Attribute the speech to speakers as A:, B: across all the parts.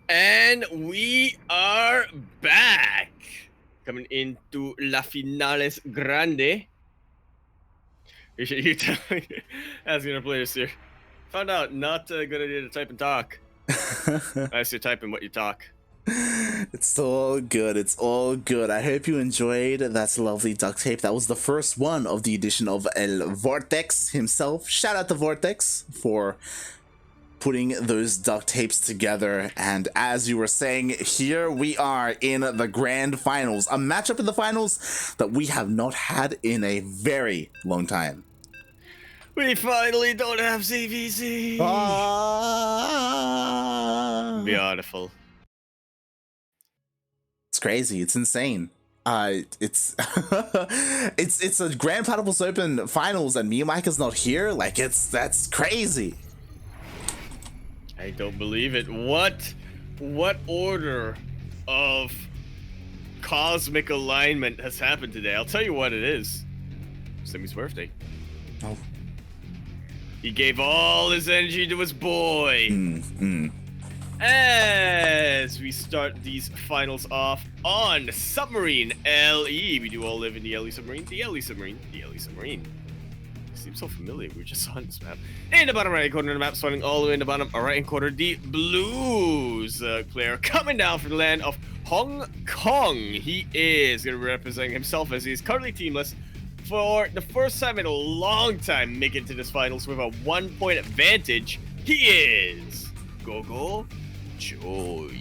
A: And we are back. Coming into La Finales Grande. You tell me. I was going to play this here. Found out not a good idea to type and talk. I say type and what you talk.
B: It's all good. It's all good. I hope you enjoyed that lovely duct tape. That was the first one of the edition of El Vortex himself. Shout out to Vortex for putting those duct tapes together. And as you were saying, here we are in the grand finals. A matchup in the finals that we have not had in a very long time.
A: We finally don't have ZvT. Beautiful.
B: It's crazy. It's insane. It's it's a Grand Platypus Open finals and Miyamika's not here. Like that's crazy.
A: I don't believe it. What order of cosmic alignment has happened today? I'll tell you what it is. Simi's birthday.
B: Oh.
A: He gave all his energy to his boy. As we start these finals off on Submarine LE. We do all live in the LE Submarine. The LE Submarine. The LE Submarine. Seems so familiar. We were just on this map. In the bottom right corner of the map, starting all the way in the bottom right hand corner, the Blues player coming down from the land of Hong Kong. He is going to be representing himself as he is currently teamless for the first time in a long time making it to this finals with a 1-point advantage. He is GogojOey.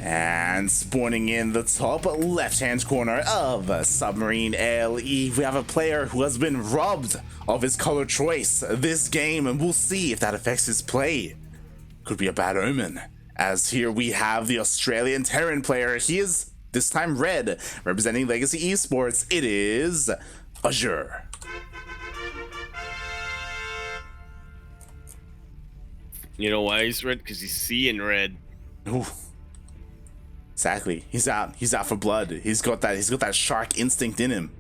B: And spawning in the top left-hand corner of Submarine LE, we have a player who has been robbed of his color choice this game, and we'll see if that affects his play. Could be a bad omen, as here we have the Australian Terran player. He is, this time red, representing Legacy Esports. It is Azure.
A: You know why he's red? Because he's seeing red.
B: Ooh. Exactly. He's out for blood. He's got that shark instinct in him.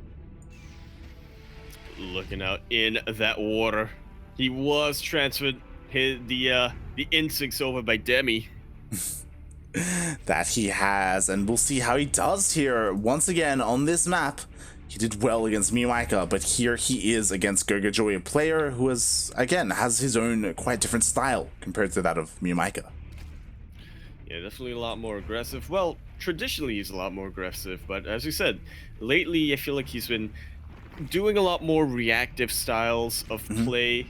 A: Looking out in that water. He was transferred the instincts over by Demi.
B: That he has, and we'll see how he does here. Once again on this map, he did well against Miyamika, but here he is against GogojOey, a player who has his own quite different style compared to that of Miyamika.
A: Yeah, definitely a lot more aggressive. Well, traditionally he's a lot more aggressive, but as you said, lately I feel like he's been doing a lot more reactive styles of play,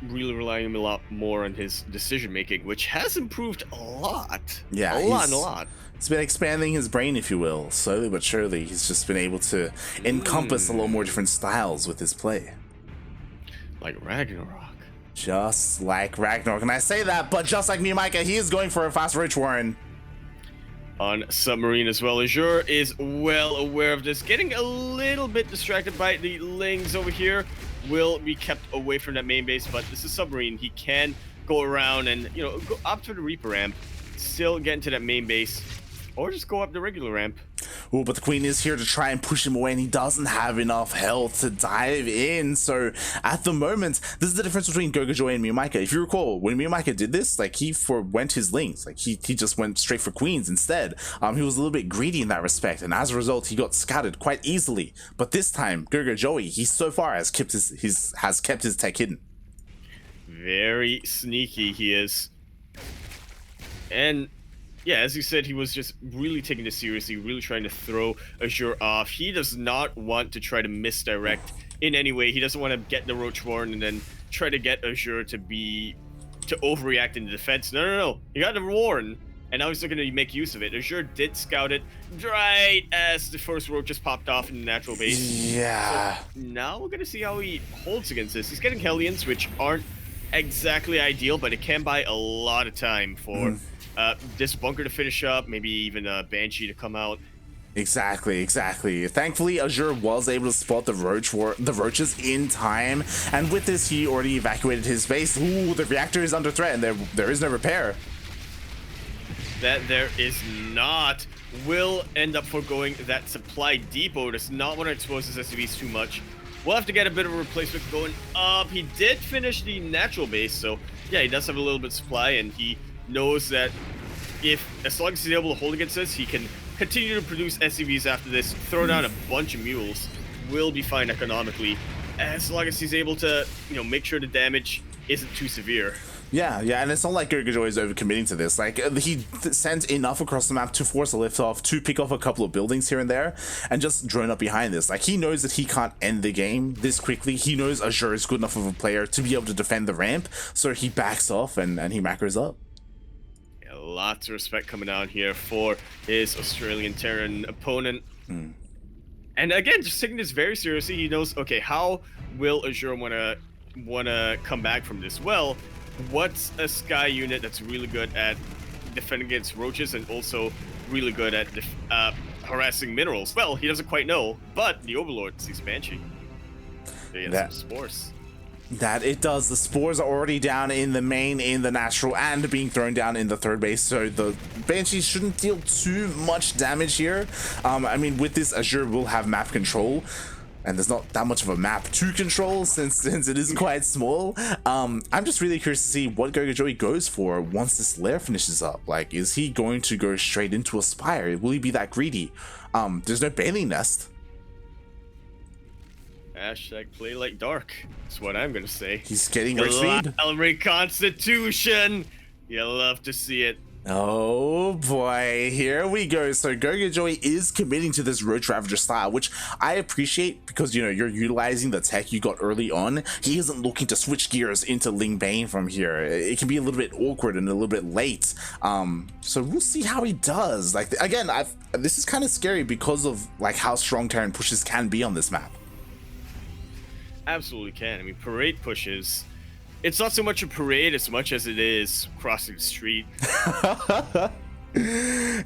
A: really relying a lot more on his decision making, which has improved a lot.
B: Yeah,
A: a lot.
B: He's been expanding his brain, if you will, slowly but surely. He's just been able to encompass a lot more different styles with his play.
A: Like Ragnarok.
B: Just like Ragnarok. And I say that, but just like Miyamika, he is going for a fast Roach Warren.
A: On Submarine as well. Azure is well aware of this. Getting a little bit distracted by the Lings over here. Will be kept away from that main base, but this is Submarine. He can go around and, you know, go up to the Reaper ramp, still get into that main base, or just go up the regular ramp.
B: Oh, but the Queen is here to try and push him away, and he doesn't have enough health to dive in. So at the moment, this is the difference between GogojOey and Miyamika. If you recall, when Miyamika did this, like, he forwent his Lings. Like, he just went straight for Queens instead. He was a little bit greedy in that respect, and as a result, he got scouted quite easily. But this time, GogojOey, he so far has kept his tech hidden.
A: Very sneaky he is. And yeah, as you said, he was just really taking this seriously, really trying to throw Azure off. He does not want to try to misdirect in any way. He doesn't want to get the Roach Warren and then try to get Azure to overreact in the defense. No. He got the Warren, and now he's looking to make use of it. Azure did scout it right as the first Roach just popped off in the natural base.
B: Yeah.
A: So now we're going to see how he holds against this. He's getting Hellions, which aren't exactly ideal, but it can buy a lot of time for this bunker to finish up, maybe even a Banshee to come out.
B: Exactly. Thankfully, Azure was able to spot the roaches in time, and with this, he already evacuated his base. Ooh, the reactor is under threat, and there is no repair.
A: That there is not. Will end up foregoing that supply depot. Does not want to expose his SUVs too much. We'll have to get a bit of a replacement going up. He did finish the natural base, so yeah, he does have a little bit of supply, and he knows that as long as he's able to hold against this, he can continue to produce SCVs after this, throw down a bunch of mules, will be fine economically, as long as he's able to, make sure the damage isn't too severe.
B: Yeah, and it's not like GogojOey is overcommitting to this. Like, he sends enough across the map to force a liftoff, to pick off a couple of buildings here and there, and just drone up behind this. Like, he knows that he can't end the game this quickly. He knows Azure is good enough of a player to be able to defend the ramp, so he backs off and he macros up.
A: Yeah, lots of respect coming down here for his Australian Terran opponent. And again, just taking this very seriously, he knows, okay, how will Azure wanna come back from this? Well, what's a Sky unit that's really good at defending against roaches and also really good at harassing minerals? Well, he doesn't quite know, but the Overlord sees Banshee. They get some spores.
B: That it does. The spores are already down in the main, in the natural, and being thrown down in the third base, so the Banshees shouldn't deal too much damage here. I mean, with this, Azure will have map control, and there's not that much of a map to control since it is quite small. I'm just really curious to see what GogojOey goes for once this lair finishes up. Like, is he going to go straight into a Spire? Will he be that greedy? There's no Bailey Nest.
A: Hashtag play like dark. That's what I'm gonna say.
B: He's getting great speed.
A: Reconstitution. You love to see it.
B: Oh boy, here we go. So GogojOey is committing to this Roach Ravager style, which I appreciate because, you're utilizing the tech you got early on. He isn't looking to switch gears into Ling Bane from here. It can be a little bit awkward and a little bit late. So we'll see how he does. Like, again, this is kind of scary because of like how strong Terran pushes can be on this map.
A: Absolutely can. I mean, parade pushes. It's not so much a parade as much as it is crossing the street.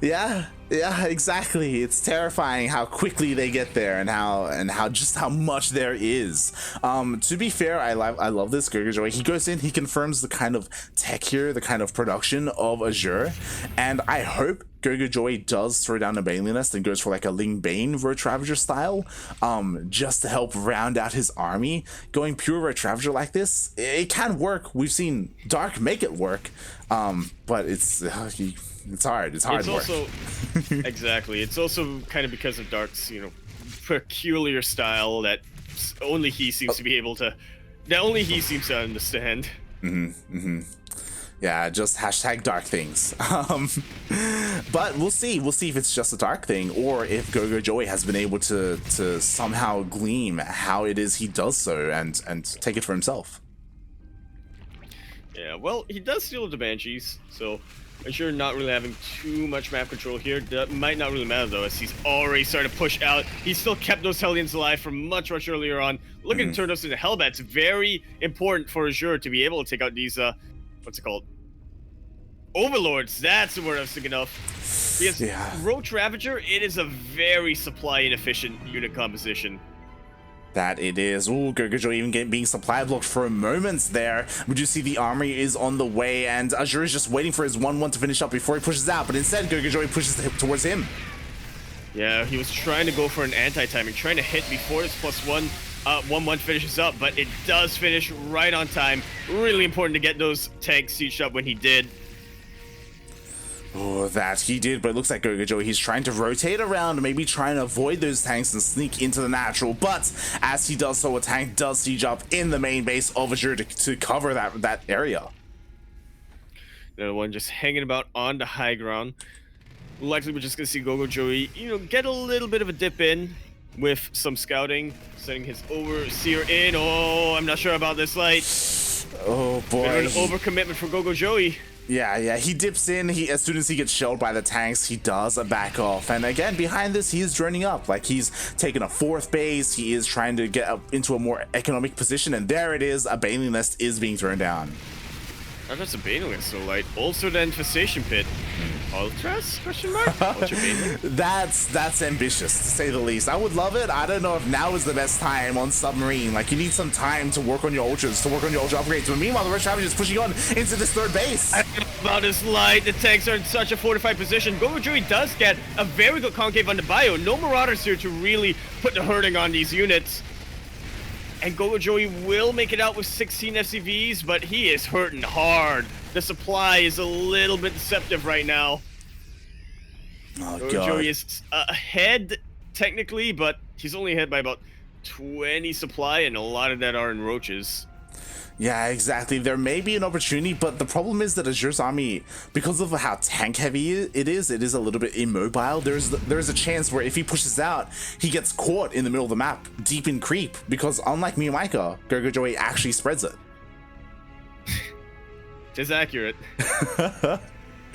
B: Yeah, exactly. It's terrifying how quickly they get there and how much there is. To be fair, I love this GogojOey. He goes in, he confirms the kind of tech here, the kind of production of Azure, and I hope GogojOey does throw down a Bailey Nest and goes for like a Ling Bane Roach Ravager style, just to help round out his army. Going pure Roach Ravager like this, it can work. We've seen Dark make it work, but it's hard. It's work.
A: Also exactly. It's also kind of because of Dark's, peculiar style that only he seems to be able to. That only he seems to understand.
B: Yeah, just hashtag dark things. But we'll see. We'll see if it's just a dark thing or if GogojOey has been able to somehow glean how it is he does so and take it for himself.
A: Yeah, well, he does steal the Banshees, so Azure not really having too much map control here. That might not really matter though, as he's already started to push out. He still kept those Hellions alive from much earlier on. Looking to turn those into Hellbats. Very important for Azure to be able to take out these what's it called? Overlords. That's the word I was thinking of. Because Roach Ravager, it is a very supply inefficient unit composition.
B: That it is. Ooh, GogojOey even being supply blocked for a moment there. We do see the army is on the way, and Azure is just waiting for his 1-1 to finish up before he pushes out, but instead GogojOey pushes towards him.
A: Yeah, he was trying to go for an anti-timing, trying to hit before this +1 1-1 finishes up, but it does finish right on time. Really important to get those tanks sieged up when he did.
B: Oh, that he did, but it looks like GogojOey, he's trying to rotate around, maybe trying to avoid those tanks and sneak into the natural, but as he does so, a tank does siege up in the main base of Azure to cover that area.
A: Another one just hanging about on the high ground. Likely we're just going to see GogojOey, get a little bit of a dip in with some scouting, sending his Overseer in. Oh, I'm not sure about this light.
B: Oh, boy.
A: An overcommitment for GogojOey.
B: Yeah, he dips in, as soon as he gets shelled by the tanks, he does a back off, and again, behind this, he is droning up, like he's taking a 4th base, he is trying to get up into a more economic position, and there it is, a Bailey Nest is being thrown down.
A: Oh, that's a Bailey Nest, so light. Also the Infestation Pit. Ultras? Question mark? Ultra Bailey?
B: That's ambitious, to say the least. I would love it. I don't know if now is the best time on Submarine. Like, you need some time to work on your Ultras, to work on your Ultra upgrades. But meanwhile, the Roach Ravager is pushing on into this 3rd base.
A: I don't know about this light. The tanks are in such a fortified position. GogojOey does get a very good concave on the bio. No Marauders here to really put the hurting on these units. And GogojOey will make it out with 16 SCVs, but he is hurting hard. The supply is a little bit deceptive right now.
B: Oh, God.
A: GogojOey is ahead, technically, but he's only ahead by about 20 supply, and a lot of that are in roaches.
B: Yeah, exactly. There may be an opportunity, but the problem is that Azure's army, because of how tank heavy it is a little bit immobile. There's a chance where if he pushes out, he gets caught in the middle of the map, deep in creep, because unlike Miyamika, GogojOey actually spreads it.
A: Tis accurate.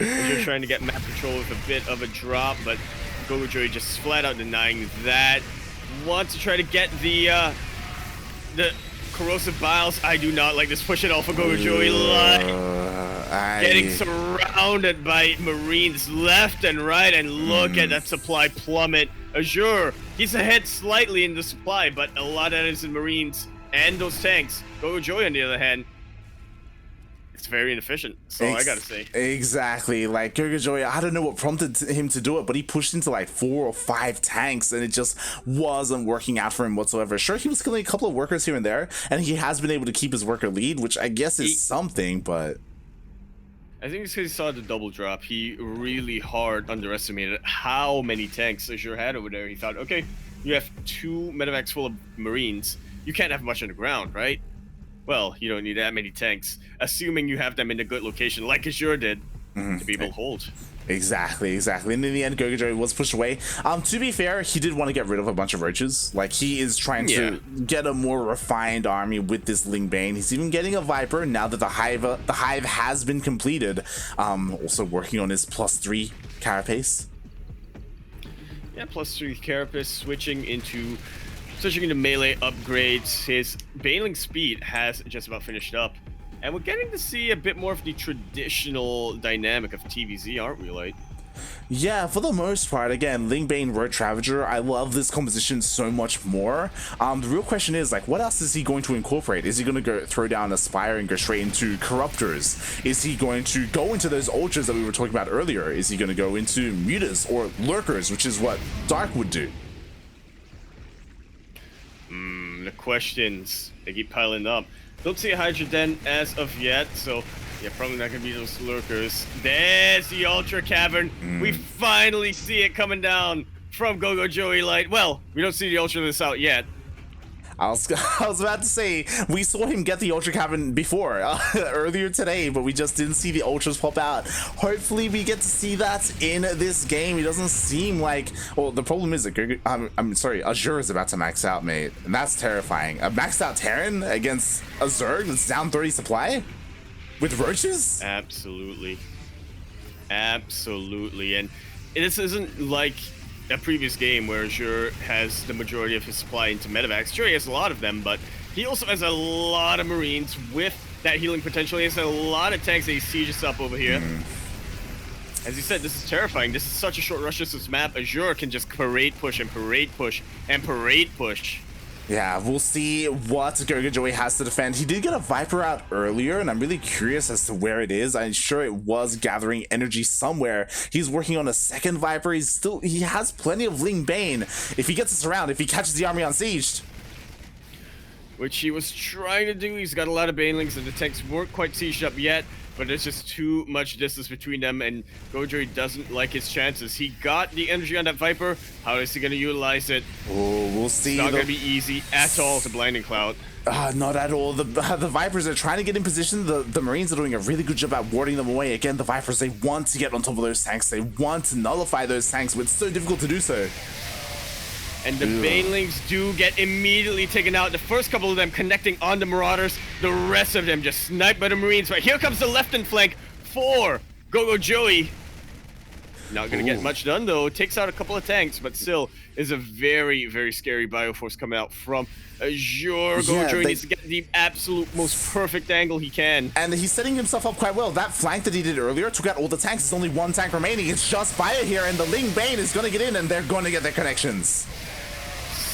A: Azure trying to get map control with a bit of a drop, but GogojOey just flat out denying that. Wants to try to get the corrosive biles. I do not like this push at all for GogojOey. Getting surrounded by Marines left and right, and look at that supply plummet. Azure, he's ahead slightly in the supply, but a lot of that is in Marines and those tanks. GogojOey, on the other hand, it's very inefficient. So I gotta say.
B: Exactly. Like GogojOey, I don't know what prompted him to do it, but he pushed into like 4 or 5 tanks, and it just wasn't working out for him whatsoever. Sure, he was killing a couple of workers here and there, and he has been able to keep his worker lead, which I guess is something, but
A: I think it's because he saw the double drop. He really hard underestimated how many tanks Azure had over there. He thought, okay, you have 2 medevacs full of Marines. You can't have much on the ground, right? Well, you don't need that many tanks, assuming you have them in a good location, like Azure did, to be able to hold.
B: Exactly. And in the end, GogojOey was pushed away. To be fair, he did want to get rid of a bunch of roaches. Like, he is trying to get a more refined army with this Lingbane. He's even getting a Viper now that the hive has been completed. Also working on his +3 carapace.
A: Yeah, +3 carapace, switching into melee upgrades. His baneling speed has just about finished up. And we're getting to see a bit more of the traditional dynamic of TVZ, aren't we, Light?
B: Yeah, for the most part. Again, Lingbane, Road Ravager, I love this composition so much more. The real question is, like, what else is he going to incorporate? Is he going to go throw down Aspire and go straight into Corruptors? Is he going to go into those Ultras that we were talking about earlier? Is he going to go into Mutas or Lurkers, which is what Dark would do?
A: The questions, they keep piling up. Don't see a Hydra Den as of yet, so yeah, probably not gonna be those Lurkers. There's the Ultra Cavern. We finally see it coming down from GogojOey Light. Well, we don't see the Ultralisk out yet.
B: I was about to say, we saw him get the Ultra Cavern before, earlier today, but we just didn't see the Ultras pop out. Hopefully we get to see that in this game. It doesn't seem like... Well, the problem is that I'm sorry, Azure is about to max out, mate. And that's terrifying. A maxed out Terran against Azure that's down 30 supply? With roaches?
A: Absolutely. Absolutely. And this isn't like a previous game where Azure has the majority of his supply into medevacs. Sure, he has a lot of them, but he also has a lot of Marines with that healing potential. He has a lot of tanks that he sieges up over here. As you said, this is terrifying. This is such a short rush to this map. Azure can just parade push and parade push and parade push.
B: Yeah, we'll see what GogojOey has to defend. He did get a Viper out earlier, and I'm really curious as to where it is. I'm sure it was gathering energy somewhere. He's working on a second Viper. He has plenty of Lingbane. If he gets us around, if he catches the army unsieged.
A: Which he was trying to do. He's got a lot of Banelings, and the tanks weren't quite sieged up yet, but there's just too much distance between them, and GogojOey doesn't like his chances. He got the energy on that Viper. How is he going to utilize it?
B: Oh, we'll see.
A: It's not going to be easy at all to Blinding Cloud.
B: Not at all. The Vipers are trying to get in position. The Marines are doing a really good job at warding them away. Again, the Vipers, they want to get on top of those tanks. They want to nullify those tanks, but it's so difficult to do so.
A: And the Banelings do get immediately taken out. The first couple of them connecting on the Marauders. The rest of them just sniped by the Marines. But here comes the left-hand flank for GogojOey. Not going to get much done, though. Takes out a couple of tanks, but still is a very, very scary Bioforce coming out from Azure. GogojOey needs to get the absolute most perfect angle he can.
B: And he's setting himself up quite well. That flank that he did earlier took out all the tanks. There's only one tank remaining. It's just Fire here, and the Lingbane is going to get in, and they're going to get their connections.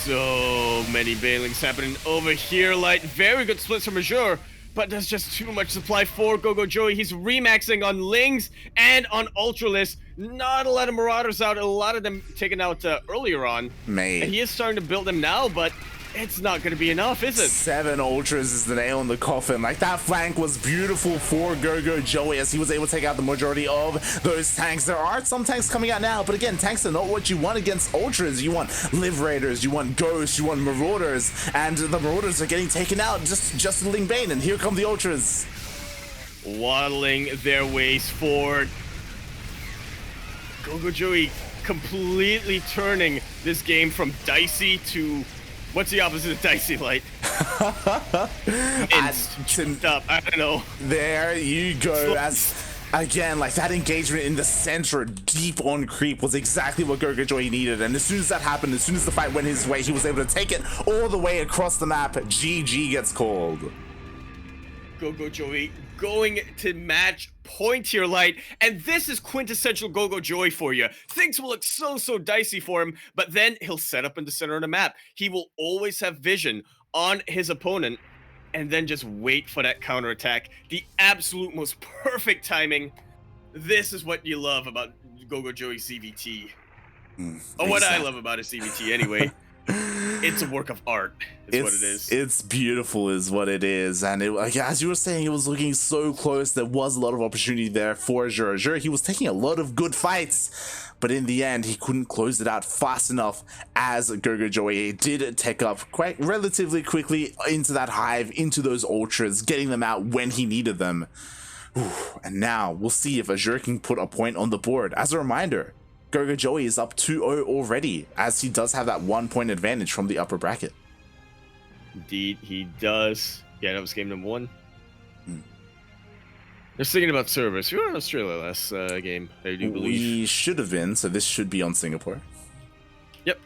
A: So many Banelings happening over here, Light. Very good splits from Azure, but there's just too much supply for GogojOey. He's remaxing on Lings and on Ultralisk. Not a lot of Marauders out, a lot of them taken out earlier on.
B: Mate.
A: And he is starting to build them now, but It's not going to be enough, is it?
B: 7 ultras is the nail in the coffin. Like, that flank was beautiful for GogojOey as he was able to take out the majority of those tanks. There are some tanks coming out now, but again, tanks are not what you want against ultras. You want Liberators, you want Ghosts, you want Marauders, and the Marauders are getting taken out just in Bane, and here come the ultras.
A: Waddling their ways forward. GogojOey completely turning this game from dicey to... What's the opposite of dicey, Light? Up. I don't know.
B: There you go. As again, like, that engagement in the center, deep on creep, was exactly what GogojOey needed. And as soon as that happened, as soon as the fight went his way, he was able to take it all the way across the map. GG gets called.
A: GogojOey going to match point here, Light, and this is quintessential GogojOey for you. Things will look so dicey for him, but then he'll set up in the center of the map. He will always have vision on his opponent and then just wait for that counterattack. The absolute most perfect timing. This is what you love about GogojOey ZvT. Or what I love about a ZvT anyway. It's a work of art, is what it is.
B: It's beautiful, is what it is. And like, as you were saying, it was looking so close. There was a lot of opportunity there for Azure. Azure, he was taking a lot of good fights, but in the end, he couldn't close it out fast enough as GogojOey did take up quite relatively quickly into that hive, into those ultras, getting them out when he needed them. And now we'll see if Azure can put a point on the board. As a reminder, GogojOey is up 2-0 already, as he does have that 1 point advantage from the upper bracket.
A: Indeed, he does. Yeah, that was game number 1. Just thinking about servers. We were in Australia last game, I do believe.
B: We should have been, so this should be on Singapore.
A: Yep.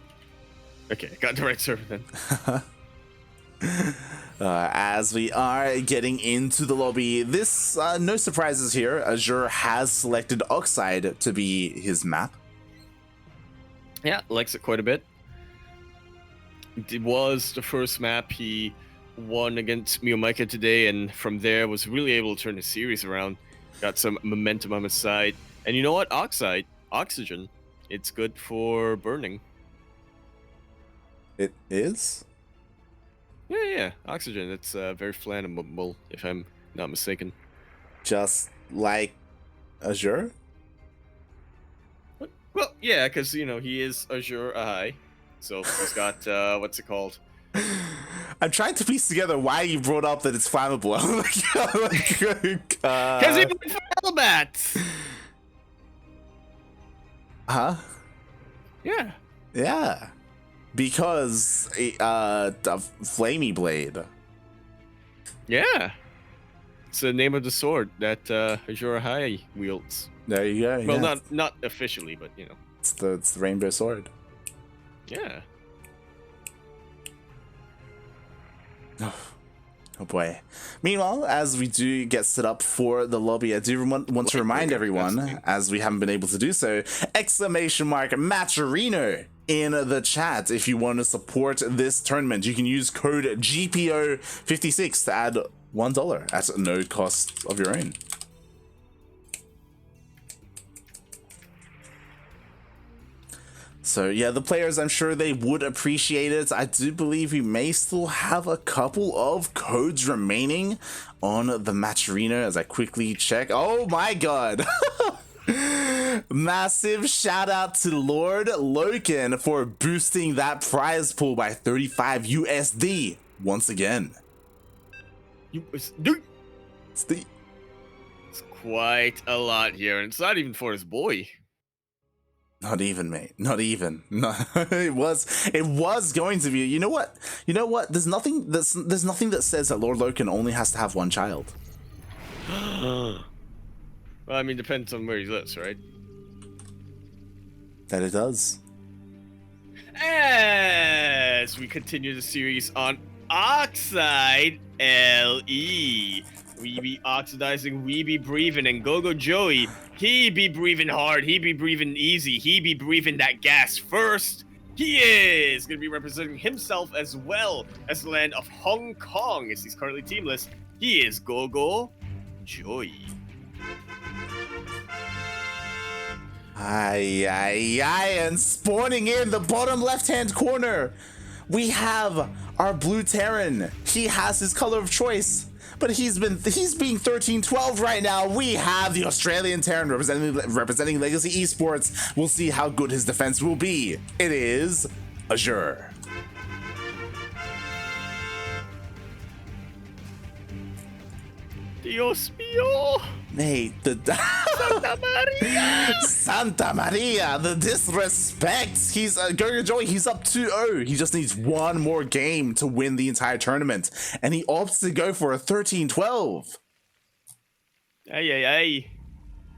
A: Okay, got the right server then.
B: As we are getting into the lobby, this, no surprises here. Azure has selected Oxide to be his map.
A: Yeah, likes it quite a bit. It was the first map he won against Mika today, and from there was really able to turn the series around. Got some momentum on his side. And you know what? Oxygen, it's good for burning.
B: It is?
A: Yeah, oxygen. It's very flammable, if I'm not mistaken.
B: Just like Azure?
A: Well, yeah, because, you know, he is Azure high. So he's got, what's it called?
B: I'm trying to piece together why you brought up that it's flammable.
A: Because he went for Hellbats!
B: Huh?
A: Yeah.
B: Yeah. Because, the Flamey Blade.
A: Yeah. It's the name of the sword that Azure High wields.
B: There you go.
A: Well,
B: yeah.
A: not officially, but you know.
B: It's the rainbow sword.
A: Yeah.
B: Oh boy. Meanwhile, as we do get set up for the lobby, I do want to remind everyone, as we haven't been able to do so, !Maturino in the chat. If you want to support this tournament, you can use code GPO56 to add $1 at no cost of your own. So yeah, the players, I'm sure they would appreciate it. I do believe we may still have a couple of codes remaining on the Maturino as I quickly check. Oh my god. Massive shout out to Lord Loken for boosting that prize pool by 35 USD once again.
A: It's
B: It's
A: quite a lot here, and it's not even for his boy.
B: Not even, mate. Not even. No, it was going to be. You know what? There's nothing that says that Lord Loken only has to have one child.
A: Well, I mean, depends on where he lives, right?
B: That it does.
A: As we continue the series on Oxide LE. We be oxidizing, we be breathing, and GogojOey, he be breathing hard, he be breathing easy, he be breathing that gas first. He is going to be representing himself as well as the land of Hong Kong, as he's currently teamless. He is GogojOey.
B: Aye, and spawning in the bottom left-hand corner. We have our blue Terran. He has his color of choice, but he's being 13-12 right now. We have the Australian Terran representing Legacy Esports. We'll see how good his defense will be. It is Azure.
A: Dios mío!
B: Mate,
A: Santa Maria!
B: Santa Maria, the disrespect. He's GogojOey, he's up 2-0. He just needs one more game to win the entire tournament, and he opts to go for a 13-12.
A: Ay.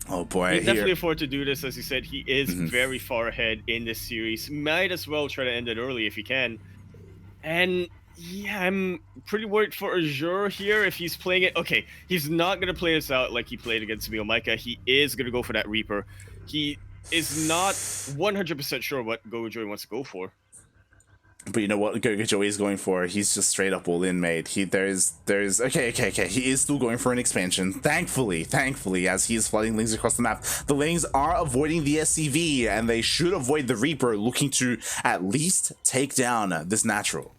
B: Oh boy,
A: He can definitely afford to do this. As you said, he is very far ahead in this series. Might as well try to end it early if he can. And yeah, I'm pretty worried for Azure here if he's playing it. Okay, he's not going to play this out like he played against Mika. He is going to go for that Reaper. He is not 100% sure what GogojOey wants to go for.
B: But you know what GogojOey is going for? He's just straight up all in, mate. There's okay. He is still going for an expansion. Thankfully, as he is flooding lanes across the map. The lanes are avoiding the SCV, and they should avoid the Reaper, looking to at least take down this natural.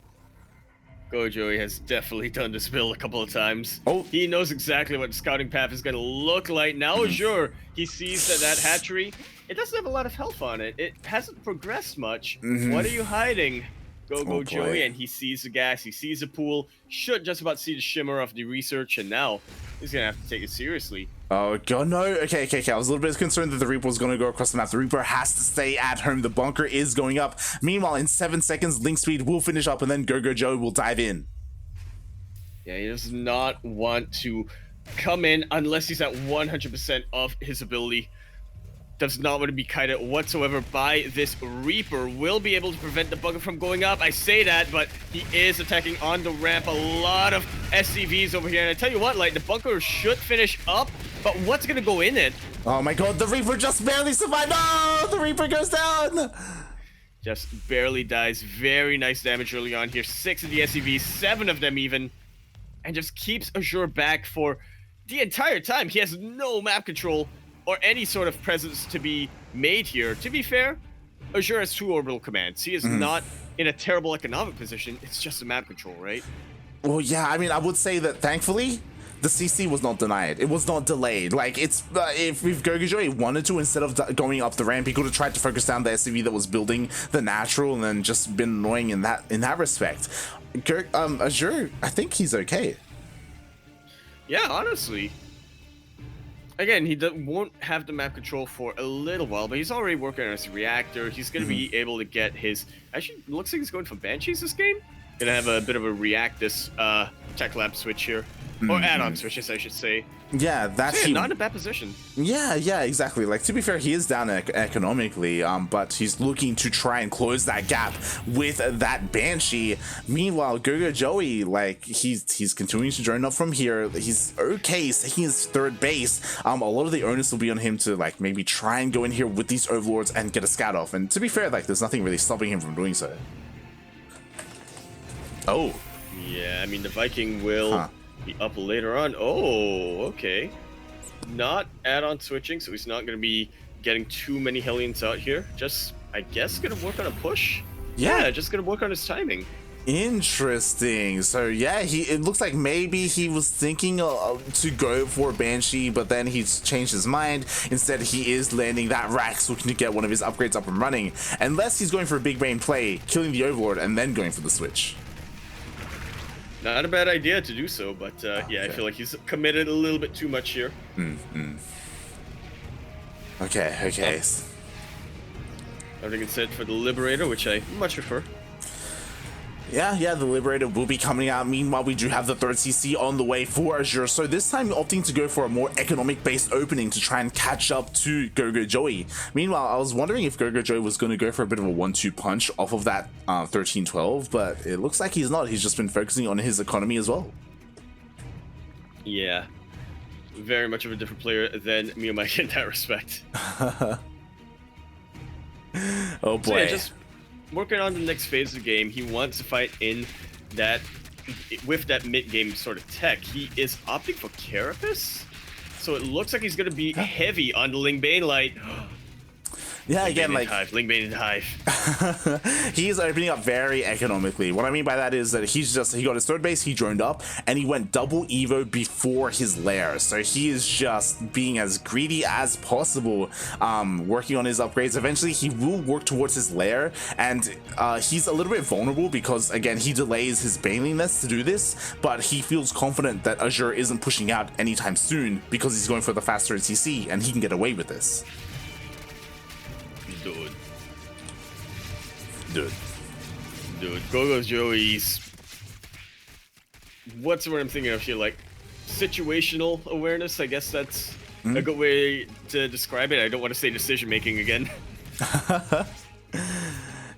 A: GogojOey has definitely done this build a couple of times.
B: Oh.
A: He knows exactly what the scouting path is going to look like. Now Azure, he sees that hatchery, it doesn't have a lot of health on it. It hasn't progressed much. What are you hiding? GogojOey, and he sees the gas, he sees the pool, should just about see the shimmer of the research, and now he's gonna have to take it seriously.
B: Oh god, no. Okay. I was a little bit concerned that the Reaper was going to go across the map. The Reaper has to stay at home. The bunker is going up. Meanwhile, in 7 seconds, Link Speed will finish up, and then GogojOey will dive in.
A: Yeah, he does not want to come in unless he's at 100% of his ability. Does not want to be kited whatsoever by this Reaper. Will be able to prevent the bunker from going up. I say that, but he is attacking on the ramp. A lot of SCVs over here. And I tell you what, like, the bunker should finish up, but what's going to go in it?
B: Oh my god, the Reaper just barely survived. No, the Reaper goes down.
A: Just barely dies. Very nice damage early on here. 6 of the SCVs, 7 of them even. And just keeps Azure back for the entire time. He has no map control or any sort of presence to be made here. To be fair, Azure has 2 orbital commands. He is not in a terrible economic position. It's just a map control, right?
B: Well, yeah, I mean, I would say that thankfully, the CC was not denied. It was not delayed. Like, it's if GogojOey wanted to, instead of going up the ramp, he could have tried to focus down the SCV that was building the natural, and then just been annoying in that respect. Azure, I think he's okay.
A: Yeah, honestly. Again, he won't have the map control for a little while, but he's already working on his reactor. He's going to be able to get his... Actually, looks like he's going for Banshees this game. Going to have a bit of a react this tech lab switch here. Or add-on switches, I should say.
B: Yeah, that's...
A: So yeah, not in a bad position.
B: Yeah, exactly. Like, to be fair, he is down economically, but he's looking to try and close that gap with that Banshee. Meanwhile, GogojOey, like, he's continuing to drone up from here. He's okay. He's taking his 3rd base. A lot of the onus will be on him to, like, maybe try and go in here with these Overlords and get a scout off. And to be fair, like, there's nothing really stopping him from doing so. Oh.
A: Yeah, I mean, the Viking will... be up later on. Oh, okay. Not add-on switching, so he's not going to be getting too many Hellions out here. Just, I guess, going to work on a push. Yeah, just going to work on his timing.
B: Interesting. So yeah, it looks like maybe he was thinking to go for Banshee, but then he's changed his mind. Instead, he is landing that Rax, looking to get one of his upgrades up and running. Unless he's going for a big brain play, killing the Overlord, and then going for the switch.
A: Not a bad idea to do so, but yeah, I feel like he's committed a little bit too much here.
B: Okay.
A: Everything is set for the Liberator, which I much prefer.
B: Yeah, the Liberator will be coming out. Meanwhile, we do have the 3rd CC on the way for Azure. So this time opting to go for a more economic-based opening to try and catch up to GogojOey. Meanwhile, I was wondering if GogojOey was going to go for a bit of a 1-2 punch off of that 13-12, but it looks like he's not. He's just been focusing on his economy as well.
A: Yeah. Very much of a different player than Mika in that respect.
B: Oh boy.
A: So yeah, just working on the next phase of the game. He wants to fight in that with that mid-game sort of tech. He is opting for Carapace, so it looks like he's going to be heavy on the Ling Bane Light.
B: Yeah,
A: Link
B: again,
A: bait
B: like
A: in Hive. Link bait in Hive.
B: he's opening up very economically. What I mean by that is that he got his third base, he droned up, and he went double Evo before his lair. So he is just being as greedy as possible, working on his upgrades. Eventually, he will work towards his lair, and he's a little bit vulnerable because, again, he delays his bailiness to do this, but he feels confident that Azure isn't pushing out anytime soon because he's going for the faster CC, and he can get away with this. Dude,
A: GogojOey's. What's the word I'm thinking of here? Like situational awareness. I guess that's a good way to describe it. I don't want to say decision making again.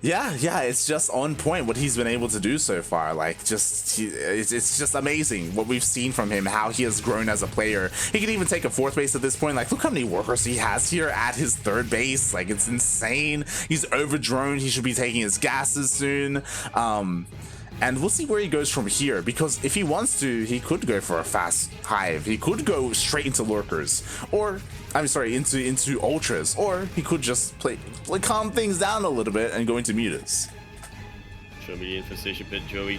B: Yeah, it's just on point what he's been able to do so far. Like, it's just amazing what we've seen from him, how he has grown as a player. He can even take a fourth base at this point. Like, look how many workers he has here at his third base. Like, it's insane. He's overdroned. He should be taking his gases soon. And we'll see where he goes from here, because if he wants to, he could go for a fast Hive. He could go straight into Lurkers, or I'm sorry, into Ultras, or he could just calm things down a little bit and go into Mutas.
A: Show me the infestation pit, Joey.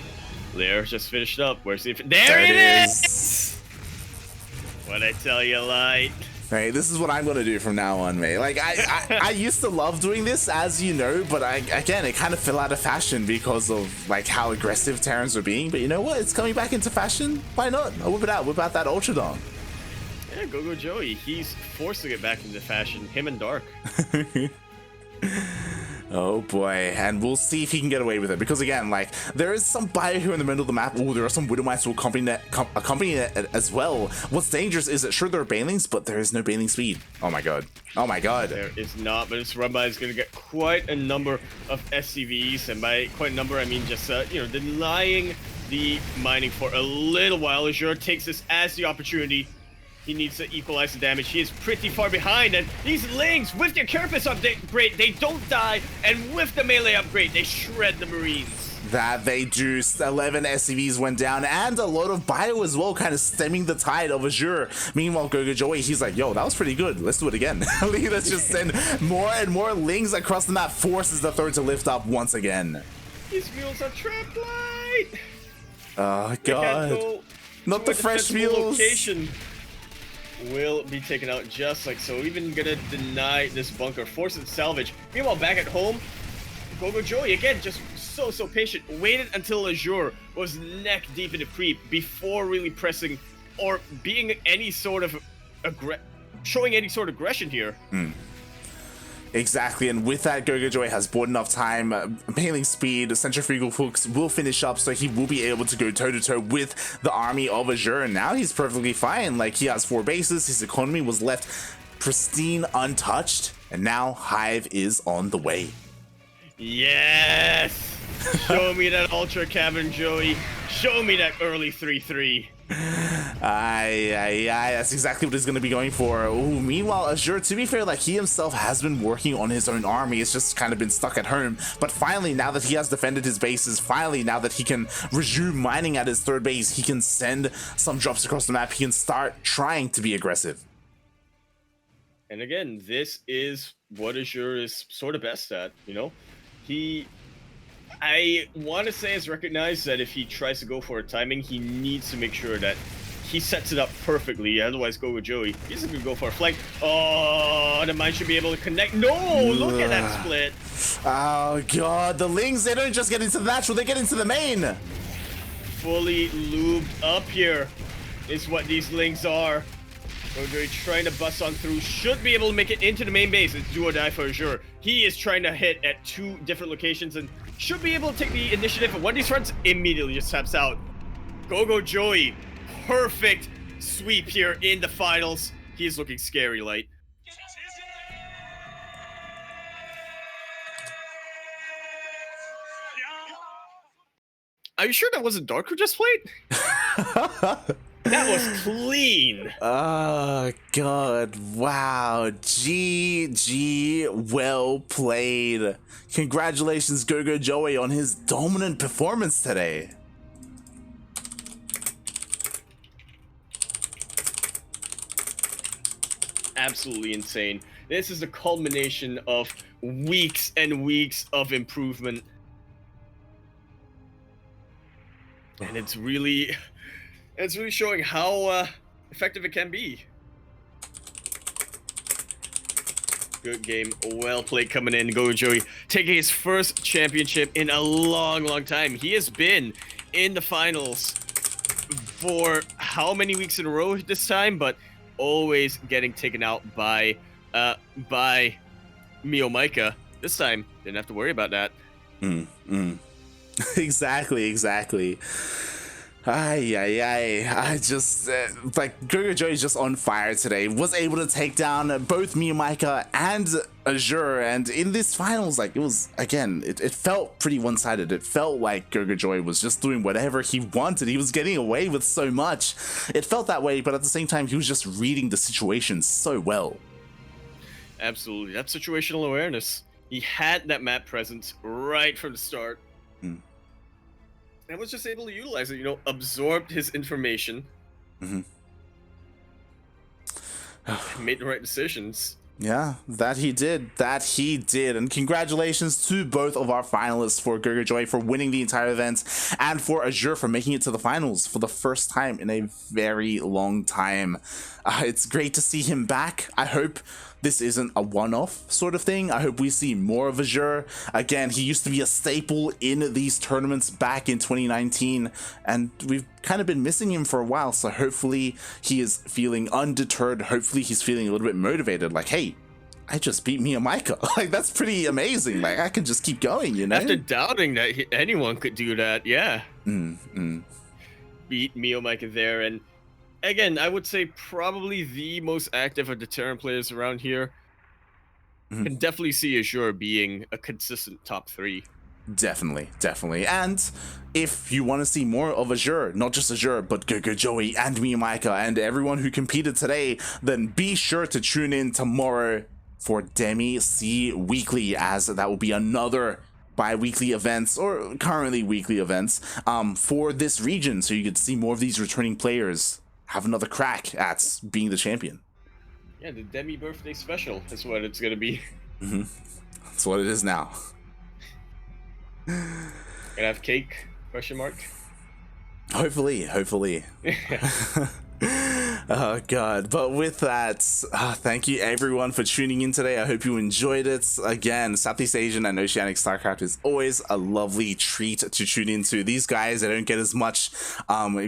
A: Lair just finished up. Where's the there it is! What I tell you, Light.
B: Right, this is what I'm gonna do from now on, mate. Like, I used to love doing this, as you know, but again, it kind of fell out of fashion because of like how aggressive Terrans were being. But you know what? It's coming back into fashion. Why not? I'll whip it out. Whip out that Ultra Dong.
A: Yeah, GogojOey. He's forcing it back into fashion. Him and Dark.
B: Oh boy, and we'll see if he can get away with it, because again, like, there is some bio here in the middle of the map. Oh, there are some Widowmites who accompany it as well. What's dangerous is that sure there are Banelings, but there is no Baneling speed. Oh my god. Oh my god.
A: There is not, but this Rumba is going to get quite a number of SCVs, and by quite a number I mean just, denying the mining for a little while. Azure takes this as the opportunity. He needs to equalize the damage. He is pretty far behind, and these Lings, with their Carapace upgrade, they don't die, and with the melee upgrade, they shred the Marines.
B: That they do. 11 SCVs went down, and a lot of bio as well, kind of stemming the tide of Azure. Meanwhile, GogojOey, he's like, yo, that was pretty good. Let's do it again. Let's just send more and more Lings across the map, forces the third to lift up once again.
A: These mules are trapped light.
B: Oh, God. Not the fresh mules.
A: Location will be taken out just like so. Even gonna deny this bunker, force it salvage. Meanwhile, back at home, GogojOey again, just so patient. Waited until Azure was neck deep in the creep before really pressing or being any sort of showing any sort of aggression here.
B: Exactly, and with that, GogojOey has bought enough time. Baneling speed, centrifugal hooks will finish up, so he will be able to go toe-to-toe with the army of Azure, and now he's perfectly fine. Like, he has 4 bases, his economy was left pristine, untouched, and now Hive is on the way.
A: Yes! Show me that Ultra Cavern, Joey. Show me that early 3-3.
B: Aye, that's exactly what he's going to be going for. Ooh, meanwhile, Azure, to be fair, like, he himself has been working on his own army. It's just kind of been stuck at home. But finally, now that he has defended his bases, finally, now that he can resume mining at his third base, he can send some drops across the map. He can start trying to be aggressive.
A: And again, this is what Azure is sort of best at, you know? I want to say has recognized that if he tries to go for a timing, he needs to make sure that he sets it up perfectly. Otherwise, GogojOey, he's going to go for a flank. Oh, the mine should be able to connect. No, look at that split.
B: Oh, God. The Lings, they don't just get into the natural, they get into the main.
A: Fully lubed up here is what these Lings are. GogojOey trying to bust on through. Should be able to make it into the main base. It's do or die for Azure. He is trying to hit at 2 different locations and should be able to take the initiative. And one of these fronts immediately just taps out. GogojOey, perfect sweep here in the finals. He is looking scary, Light. Are you sure that wasn't Dark who just played? That was clean.
B: Oh, God. Wow. GG. Well played. Congratulations, GogojOey, on his dominant performance today.
A: absolutely insane. This is the culmination of weeks and weeks of improvement. And it's really showing how effective it can be. Good game, well played coming in. GogojOey taking his first championship in a long time. He has been in the finals for how many weeks in a row this time, but always getting taken out by Mio Micah. This time, didn't have to worry about that.
B: Exactly. I just like GogojOey is just on fire today. Was able to take down both Mio Micah and Azure, and in this finals, like, it was, again, it felt pretty one-sided. It felt like GogojOey was just doing whatever he wanted. He was getting away with so much. It felt that way, but at the same time, he was just reading the situation so well.
A: Absolutely, that situational awareness. He had that map presence right from the start. And was just able to utilize it, absorbed his information. Made the right decisions.
B: Yeah, that he did. And congratulations to both of our finalists, for GogojOey for winning the entire event, and for Azure for making it to the finals for the first time in a very long time. It's great to see him back. I hope this isn't a one-off sort of thing. I hope we see more of Azure. Again, he used to be a staple in these tournaments back in 2019, and we've kind of been missing him for a while, so hopefully he is feeling undeterred. Hopefully he's feeling a little bit motivated, like, hey, I just beat Mio Micah. Like, that's pretty amazing. Like, I can just keep going,
A: After doubting that anyone could do that, yeah. Beat Mio Micah there, and again, I would say probably the most active of the Terran players around here. Can definitely see Azure being a consistent top 3.
B: Definitely. And if you want to see more of Azure, not just Azure, but GogojOey and Mio Micah and everyone who competed today, then be sure to tune in tomorrow for Demi C Weekly, as that will be another bi-weekly events, or currently weekly events, for this region, so you could see more of these returning players have another crack at being the champion.
A: Yeah, the Demi birthday special is what it's gonna be.
B: That's what it is now.
A: Gonna have cake? Question mark.
B: Hopefully. Oh god, but with that, thank you everyone for tuning in today. I hope you enjoyed it. Again, Southeast Asian and Oceanic StarCraft is always a lovely treat to tune into. These guys, they don't get as much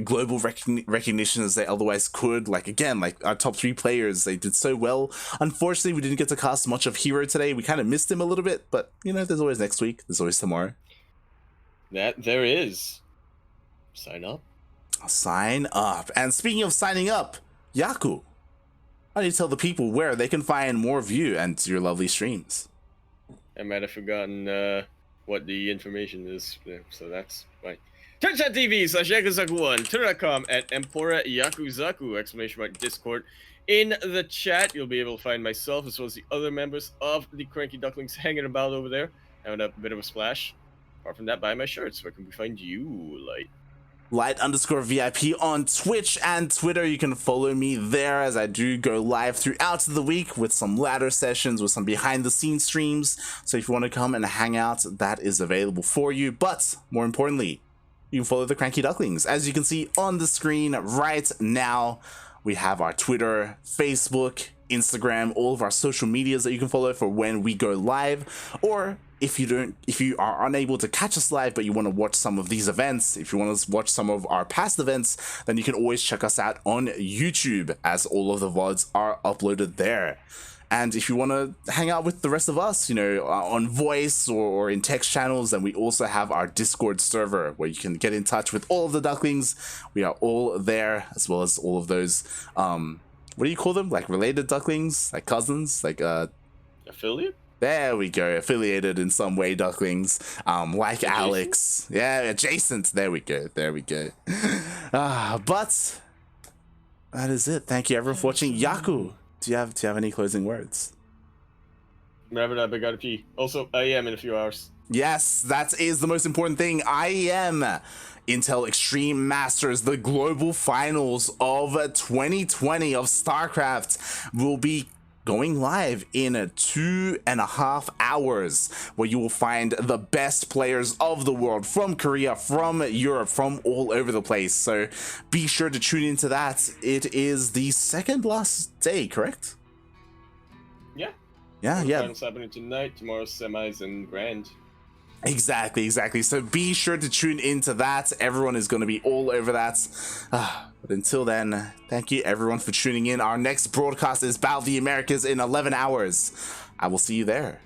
B: global recognition as they otherwise could. Like, again, like our top 3 players, they did so well. Unfortunately, we didn't get to cast much of Hero today. We kind of missed him a little bit, but there's always next week, there's always tomorrow.
A: That there is. Sign up. And speaking of signing up, Yaku, how do you tell the people where they can find more of you and your lovely streams? I might have forgotten what the information is, so that's fine. Twitch.tv/Yakuzaku1, Twitter.com @Empora Yakuzaku, ! Discord. In the chat, you'll be able to find myself as well as the other members of the Cranky Ducklings hanging about over there, having a bit of a splash. Apart from that, buy my shirts. Where can we find you, Light?
B: Light_VIP on Twitch and Twitter. You can follow me there, as I do go live throughout the week with some ladder sessions, with some behind the scenes streams. So if you want to come and hang out, that is available for you. But more importantly, you can follow the Cranky Ducklings. As you can see on the screen right now, we have our Twitter, Facebook, Instagram, all of our social medias that you can follow for when we go live. Or if you are unable to catch us live, but you want to watch some of these events, if you want to watch some of our past events, then you can always check us out on YouTube, as all of the VODs are uploaded there. And if you want to hang out with the rest of us, on voice or in text channels, then we also have our Discord server where you can get in touch with all of the Ducklings. We are all there, as well as all of those, what do you call them? Like related Ducklings? Like cousins? Like,
A: affiliate?
B: There we go, affiliated in some way Ducklings, like adjacent? Alex. Yeah, adjacent. There we go. But that is it. Thank you everyone for watching. Yaku, do you have any closing words?
A: Remember that, I gotta pee. Also, I am in a few hours.
B: Yes, that is the most important thing. I am Intel Extreme Masters, the global finals of 2020 of StarCraft, will be going live in 2.5 hours, where you will find the best players of the world from Korea, from Europe, from all over the place. So be sure to tune into that. It is the second last day, correct?
A: Yeah.
B: Yeah.
A: Finals happening tonight. Tomorrow's semis and grand.
B: Exactly. So be sure to tune into that. Everyone is going to be all over that. But until then, thank you everyone for tuning in. Our next broadcast is Battle of the Americas in 11 hours. I will see you there.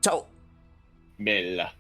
B: Ciao.
A: Bella.